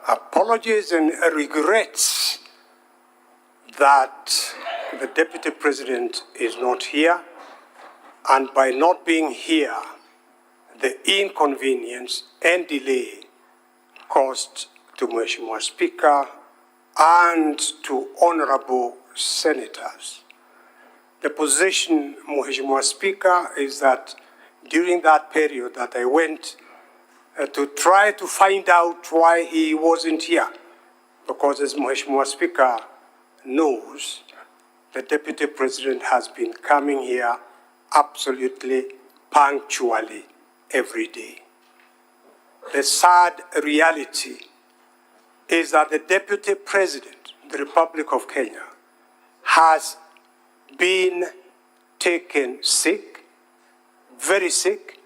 apologies and regrets that the Deputy President is not here, and by not being here, the inconvenience and delay caused to Mheshimiwa Speaker and to honorable senators. The position, Mheshimiwa Speaker, is that during that period that I went to try to find out why he wasn't here, because as Mheshimiwa Speaker knows, the Deputy President has been coming here absolutely punctually every day. The sad reality is that the Deputy President of the Republic of Kenya has been taken sick, very sick,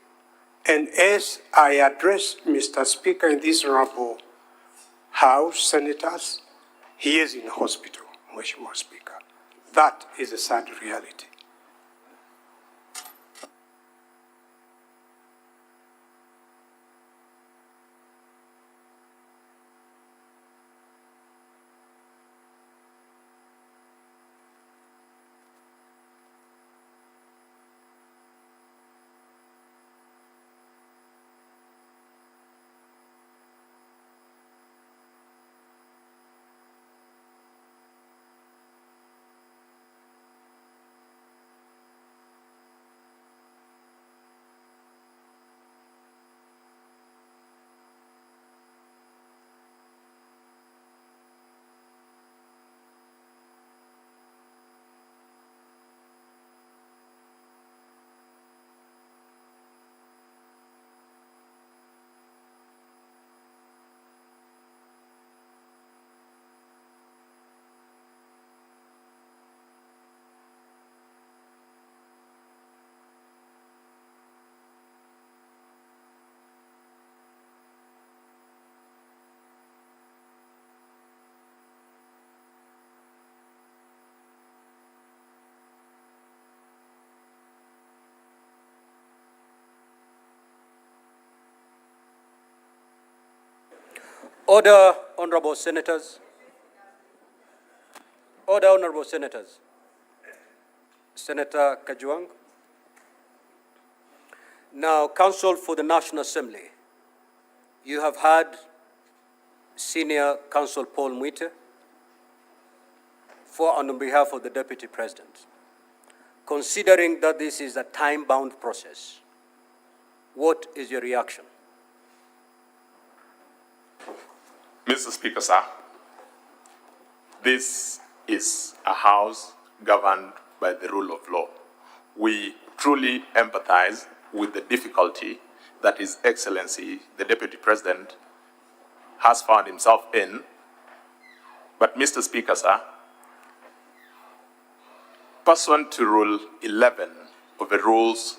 and as I address Mr. Speaker in this honorable House, senators, he is in hospital, Mheshimiwa Speaker. That is a sad reality. Order, honorable senators. Order, honorable senators. Senator Kajwang. Now, Counsel for the National Assembly, you have had Senior Counsel Paul Mwite for and on behalf of the Deputy President. Considering that this is a time-bound process, what is your reaction? Mr. Speaker, sir, this is a house governed by the rule of law. We truly empathize with the difficulty that His Excellency, the Deputy President, has found himself in. But, Mr. Speaker, sir, pursuant to Rule 11 of the rules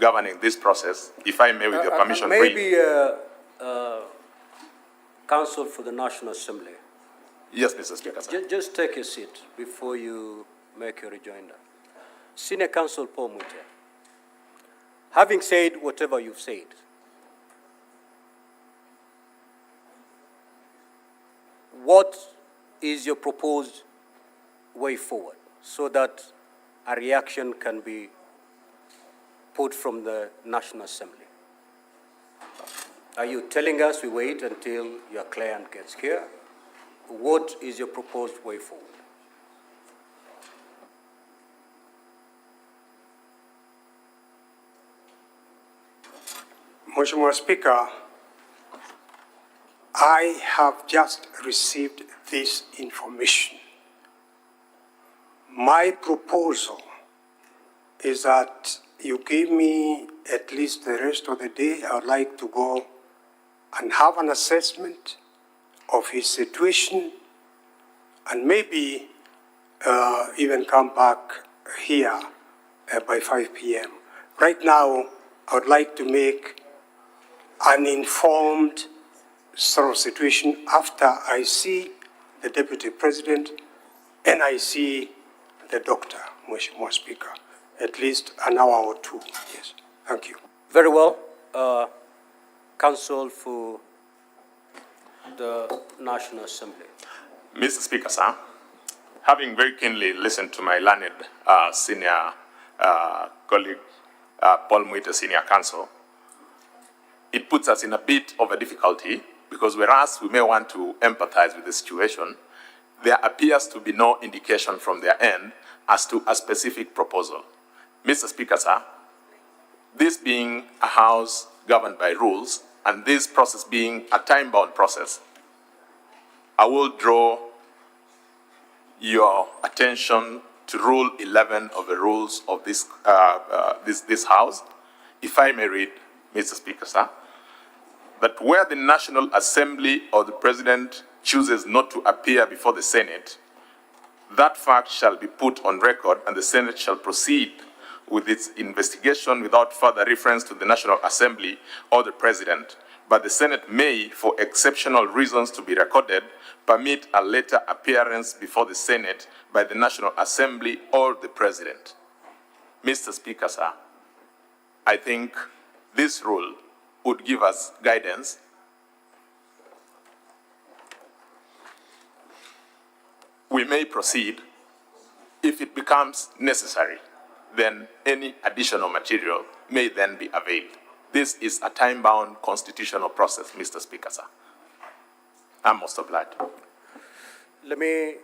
governing this process, if I may, with your permission, Counsel for the National Assembly. Yes, Mr. Speaker, sir. Just take a seat before you make your rejoinder. Senior Counsel Paul Mwite, having said whatever you've said, what is your proposed way forward so that a reaction can be put from the National Assembly? Are you telling us we wait until your client gets here? What is your proposed way forward? Mheshimiwa Speaker, I have just received this information. My proposal is that you give me at least the rest of the day. I would like to go and have an assessment of his situation and maybe even come back here by 5 p.m. Right now, I would like to make an informed sort of situation after I see the Deputy President and I see the doctor, Mheshimiwa Speaker, at least an hour or two. Yes, thank you. Very well. Counsel for the National Assembly. Mr. Speaker, sir, having very keenly listened to my learned senior colleague, Paul Mwite, Senior Counsel, it puts us in a bit of a difficulty because whereas we may want to empathize with the situation, there appears to be no indication from their end as to a specific proposal. Mr. Speaker, sir, this being a House governed by rules and this process being a time-bound process, I will draw your attention to Rule 11 of the rules of this House. If I may read, Mr. Speaker, sir, that where the National Assembly or the President chooses not to appear before the Senate, that fact shall be put on record and the Senate shall proceed with its investigation without further reference to the National Assembly or the President. But the Senate may, for exceptional reasons to be recorded, permit a later appearance before the Senate by the National Assembly or the President. Mr. Speaker, sir, I think this rule would give us guidance we may proceed. If it becomes necessary, then any additional material may then be availed. This is a time-bound constitutional process, Mr. Speaker, sir. I'm most obliged. Let me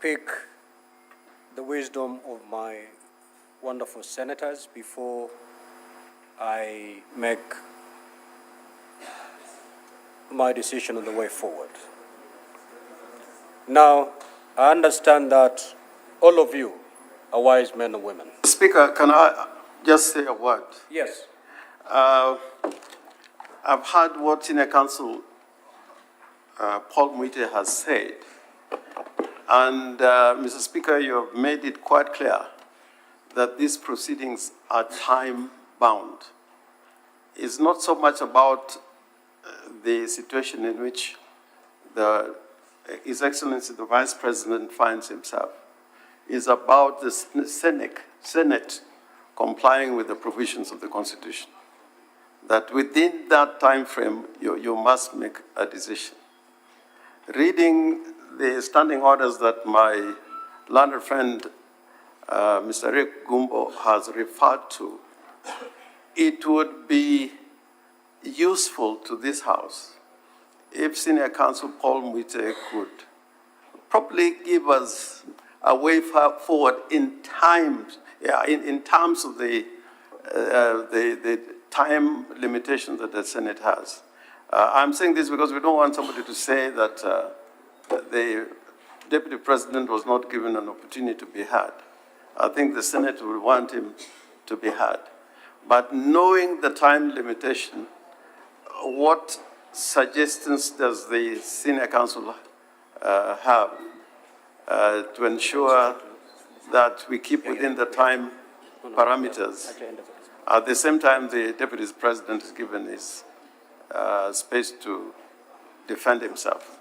pick the wisdom of my wonderful senators before I make my decision on the way forward. Now, I understand that all of you are wise men and women. Speaker, can I just say a word? Yes. I've heard what Senior Counsel Paul Mwite has said. And, Mr. Speaker, you have made it quite clear that these proceedings are time-bound. It's not so much about the situation in which His Excellency the Vice President finds himself. It's about the Senate complying with the provisions of the Constitution. That within that time frame, you must make a decision. Reading the standing orders that my learned friend, Mr. Rick Gumbo, has referred to, it would be useful to this House if Senior Counsel Paul Mwite could probably give us a way forward in terms of the time limitation that the Senate has. I'm saying this because we don't want somebody to say that the Deputy President was not given an opportunity to be heard. I think the Senate will want him to be heard. But knowing the time limitation, what suggestions does the Senior Counsel have to ensure that we keep within the time parameters? At the same time, the Deputy President is given his space to defend himself.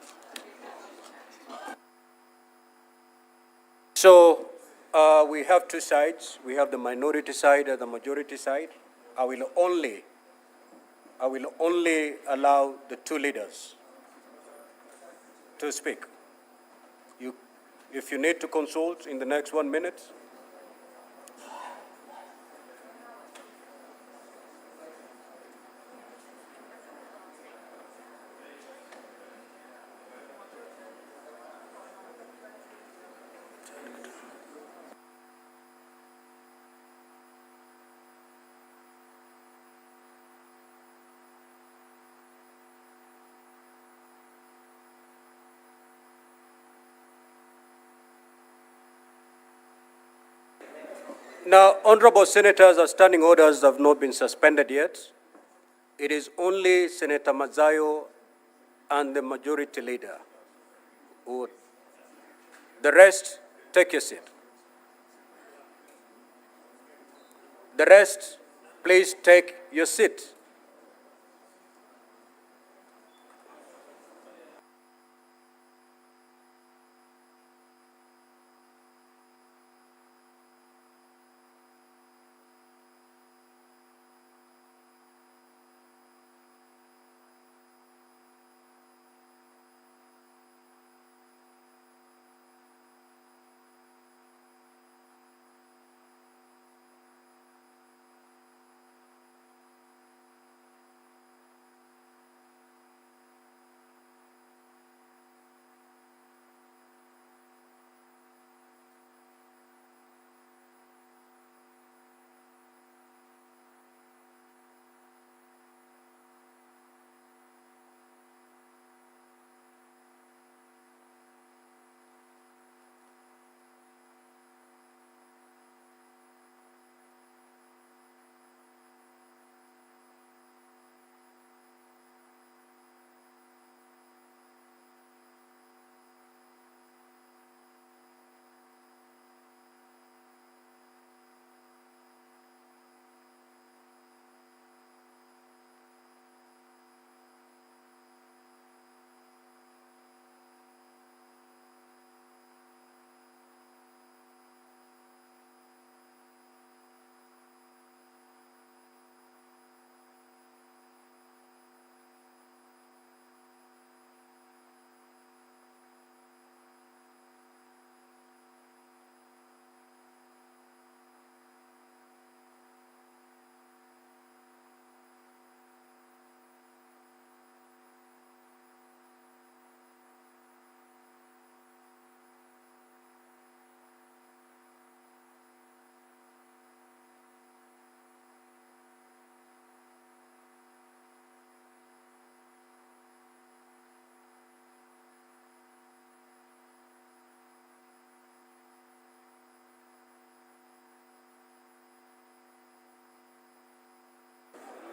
So we have two sides. We have the minority side and the majority side. I will only allow the two leaders to speak. If you need to consult in the next 1 minute, now, honorable senators, our standing orders have not been suspended yet. It is only Senator Mazayo and the majority leader who, the rest, take your seat. The rest, please take your seat.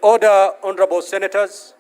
Order, honorable senators.